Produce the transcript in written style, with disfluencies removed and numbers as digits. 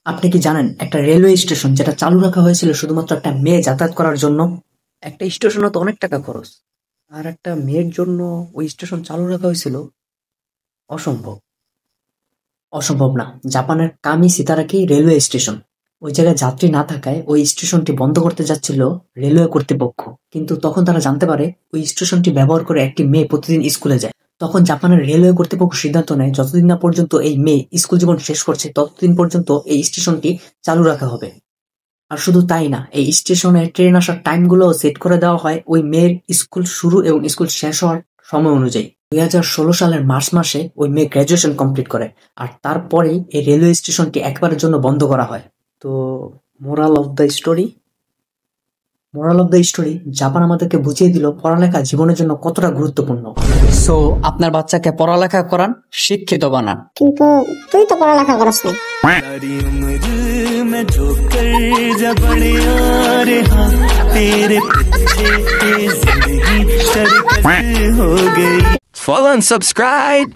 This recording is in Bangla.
আপনি কি জানেন একটা রেলওয়ে স্টেশন যেটা চালু রাখা হয়েছিল শুধুমাত্র একটা মেয়ে যাতায়াত করার জন্য? একটা স্টেশনে তো অনেক টাকা খরচ, আর একটা মেয়ের জন্য ওই স্টেশন চালু রাখা হয়েছিল। অসম্ভব। অসম্ভব না। জাপানের কামি সিতারাকি রেলওয়ে স্টেশন, ওই জায়গায় যাত্রী না থাকায় ওই স্টেশনটি বন্ধ করতে যাচ্ছিল রেলওয়ে কর্তৃপক্ষ। কিন্তু তখন তারা জানতে পারে ওই স্টেশনটি ব্যবহার করে একটি মেয়ে প্রতিদিন স্কুলে যায়। তখন জাপানের রেলওয়ে কর্তৃপক্ষ সিদ্ধান্ত নেয় যতদিন না পর্যন্ত এই মেয়ে স্কুল জীবন শেষ করছে ততদিন পর্যন্ত এই স্টেশনটি চালু রাখা হবে। আর শুধু তাই না, এই স্টেশনে ট্রেন আসার টাইমগুলোও সেট করে দেওয়া হয় ওই মেয়ের স্কুল শুরু এবং স্কুল শেষ হওয়ার সময় অনুযায়ী। 2016 সালের মার্চ মাসে ওই মেয়ে গ্র্যাজুয়েশন কমপ্লিট করে, আর তারপরেই এই রেলওয়ে স্টেশনটি একবারের জন্য বন্ধ করা হয়। তো moral of the story, Japan আমাদেরকে বুঝিয়ে দিল পড়ালেখা জীবনের জন্য কতটা গুরুত্বপূর্ণ। সো আপনার বাচ্চাকে পড়ালেখা করান, শিক্ষিত বানান। কিন্তু তুই তো পড়ালেখা করস না। सारी उम्र में जो कर जब बड़े और हाँ तेरे पीछे जिंदगी सरकस हो गई। Follow and subscribe.